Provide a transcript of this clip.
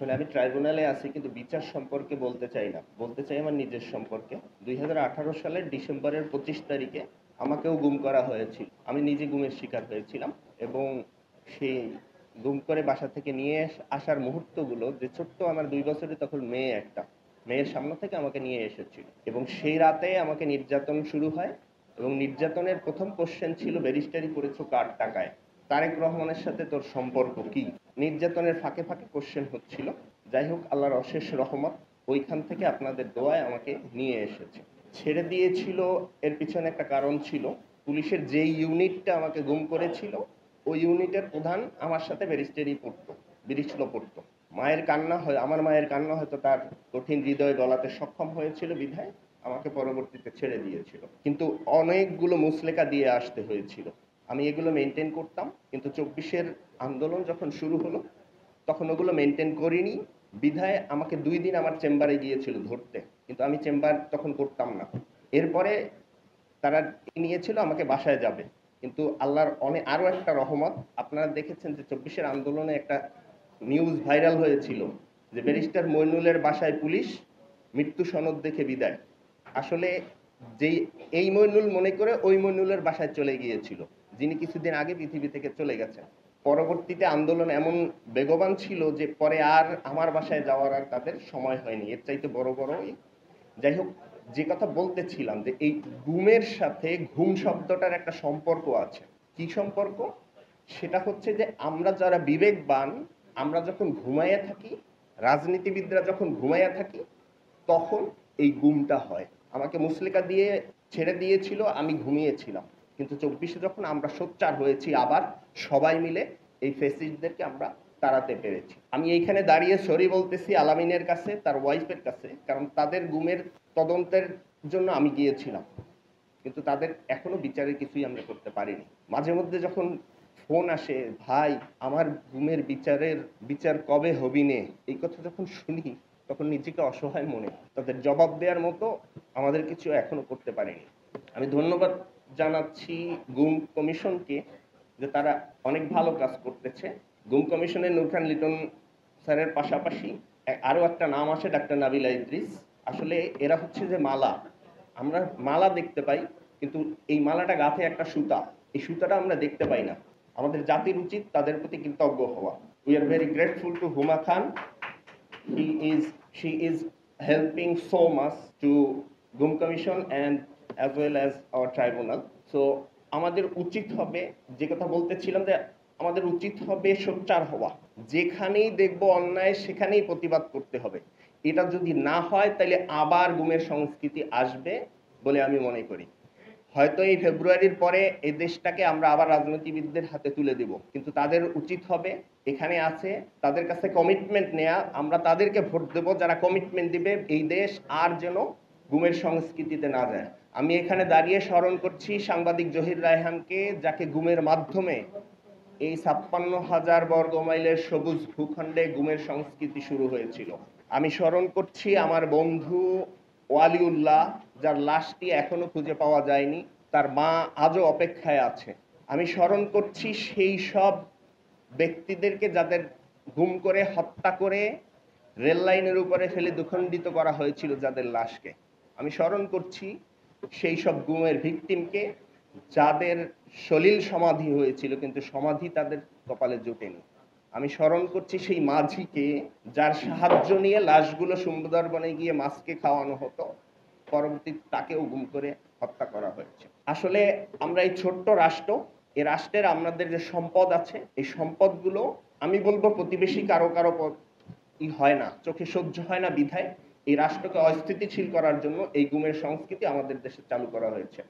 আসলে আমি ট্রাইব্যুনালে আছি কিন্তু বিচার সম্পর্কে বলতে চাই না। বলতে চাই আমার নিজের সম্পর্কে। ২০১৮ সালের ডিসেম্বরের ২৫ তারিখে আমাকেও গুম করা হয়েছিল। আমি নিজে গুমের শিকার হয়েছিলাম এবং সেই গুম করে বাসা থেকে নিয়ে আসার মুহূর্তগুলো যে ছোট্ট আমার ২ বছরের তখন মেয়ে একটা। মেয়ের সামনে থেকে আমাকে নিয়ে এসেছিল এবং সেই রাতে আমাকে নির্যাতন শুরু হয় এবং নির্যাতনের ১ম কোয়েশ্চেন ছিল, ব্যারিস্টারি করেছো কার টাকায়? তারেক রহমানের সাথে তোর সম্পর্ক কি? নির্যাতনের ফাঁকে ফাঁকে কোশ্চেন হচ্ছিল। যাই হোক, আল্লাহর অশেষ রহমত, ওইখান থেকে আপনাদের দোয়ায় আমাকে নিয়ে এসেছে। ছেড়ে দিয়েছিল, এর পিছনে একটা কারণ ছিল। পুলিশের যেই ইউনিটটা আমাকে গুম করেছিল ওই ইউনিটের প্রধান আমার সাথে ব্যারিস্টারি পড়তো, ব্রিজলো পড়তো। আমার মায়ের কান্না হয়তো তার কঠিন হৃদয় গলাতে সক্ষম হয়েছিল বিধায় আমাকে পরবর্তীতে ছেড়ে দিয়েছিল, কিন্তু অনেকগুলো মুচলেকা দিয়ে আসতে হয়েছিল। আমি এগুলো মেনটেন করতাম, কিন্তু ২৪-এর আন্দোলন যখন শুরু হলো তখন ওগুলো মেনটেন করিনি বিধায় আমাকে ২ দিন আমার চেম্বারে গিয়েছিল ধরতে, কিন্তু আমি চেম্বার তখন করতাম না। এরপরে তারা নিয়েছিল আমাকে বাসায় যাবে, কিন্তু আল্লাহর আরও একটা রহমত, আপনারা দেখেছেন যে ২৪-এর আন্দোলনে একটা নিউজ ভাইরাল হয়েছিল যে ব্যারিস্টার মইনুলের বাসায় পুলিশ, মৃত্যু সনদ দেখে বিদায়। আসলে যেই এই মইনুল মনে করে ওই মইনুলের বাসায় চলে গিয়েছিল, যিনি কিছুদিন আগে পৃথিবী থেকে চলে গেছেন। পরবর্তীতে আন্দোলন এমন বেগবান ছিল যে পরে আর আমার বাসায় যাওয়ার আর তাদের সময় হয়নি। এর চাইতে বড় যাই হোক, যে কথা বলতেছিলাম যে এই গুমের সাথে ঘুম শব্দটার একটা সম্পর্ক আছে। কি সম্পর্ক? সেটা হচ্ছে যে আমরা যারা বিবেকবান, আমরা যখন ঘুমাইয়া থাকি, রাজনীতিবিদরা যখন ঘুমাইয়া থাকি, তখন এই গুমটা হয়। আমাকে মুচলেকা দিয়ে ছেড়ে দিয়েছিল, আমি ঘুমিয়েছিলাম, কিন্তু ২৪-এ যখন আমরা সোচ্চার হয়েছি আবার সবাই মিলে এই ফ্যাসিস্টদেরকে আমরা তাড়াতে পেরেছি। আমি এইখানে দাঁড়িয়ে সরি বলতেছি আলামিনের কাছে, তার ওয়াইফের কাছে, কারণ তাদের গুমের তদন্তের জন্য আমি গিয়েছিলাম, কিন্তু তাদের এখনো বিচারের কিছুই আমরা করতে পারিনি। মাঝে মধ্যে যখন ফোন আসে, ভাই আমার গুমের বিচার কবে হবি নে, এই কথা যখন শুনি তখন নিজেকে অসহায় মনে। তাদের জবাব দেওয়ার মতো আমাদের কিছু এখনো করতে পারেনি। আমি ধন্যবাদ জানাচ্ছি গুম কমিশনকে যে তারা অনেক ভালো কাজ করতেছে। গুম কমিশনের নূর খান লিটন স্যারের পাশাপাশি আরও একটা নাম আসে, ডাক্তার নাবিলা ইদ্রিস। আসলে এরা হচ্ছে যে মালা, আমরা মালা দেখতে পাই, কিন্তু এই মালাটা গাঁথে একটা সুতা, এই সুতাটা আমরা দেখতে পাই না। আমাদের জাতির উচিত তাদের প্রতি কৃতজ্ঞ হওয়া। We are very grateful to Huma Khan. She is helping so much to Gum Commission and as well as our tribunal. So আমাদের উচিত হবে, যে কথা বলতেছিলাম, যে আমাদের উচিত হবে সোচ্চার হওয়া। যেখানেই দেখব অন্যায় সেখানেই প্রতিবাদ করতে হবে। এটা যদি না হয় তাহলে আবার গুমের সংস্কৃতি আসবে বলে আমি মনে করি। হয়তো এই ফেব্রুয়ারির পরে এই দেশটাকে আমরা আবার রাজনীতিবিদদের হাতে তুলে দেব, কিন্তু তাদের উচিত হবে এখানে আছে তাদের কাছে কমিটমেন্ট নেয়া, আমরা তাদেরকে ভোট দেব যারা কমিটমেন্ট দিবে এই দেশ আর যেন গুমের সংস্কৃতিতে না যায়। আমি এখানে দাঁড়িয়ে স্মরণ করছি সাংবাদিক জহির রায়হানকে, যাকে গুমের মাধ্যমে এই ৫৬,০০০ বর্গ মাইলের সবুজ ভূখণ্ডে গুমের সংস্কৃতি শুরু হয়েছিল। আমি স্মরণ করছি আমার বন্ধু ওয়ালিউল্লাহ, যার লাশটি এখনো খুঁজে পাওয়া যায়নি, তার মা আজও অপেক্ষায় আছে। আমি স্মরণ করছি সেই সব ব্যক্তিদেরকে যাদের গুম করে হত্যা করে রেল লাইনের উপরে ফেলে দ্বিখণ্ডিত করা হয়েছিল যাদের লাশকে। আমি স্মরণ করছি সেই সব গুমের ভিকটিমকে যাদের সলিল সমাধি হয়েছিল কিন্তু সমাধি তাদের কপালে জোটেনি। আমি স্মরণ করছি সেই মাঝিকে যার সাহায্য নিয়ে লাশগুলো সুন্দরবনে গিয়ে মাছকে খাওয়ানো হতো, পরবর্তীতে তাকেও গুম করে হত্যা করা হয়েছে। আসলে আমরা এই ছোট্ট রাষ্ট্র, এই রাষ্ট্রের আমাদের যে সম্পদ আছে, এই সম্পদগুলো আমি বলবো প্রতিবেশী কারো হয় না, চোখে সহ্য হয় না বিধায় এই রাষ্ট্রকে অস্থিতিশীল করার জন্য এই গুমের সংস্কৃতি আমাদের দেশে চালু করা হয়েছে।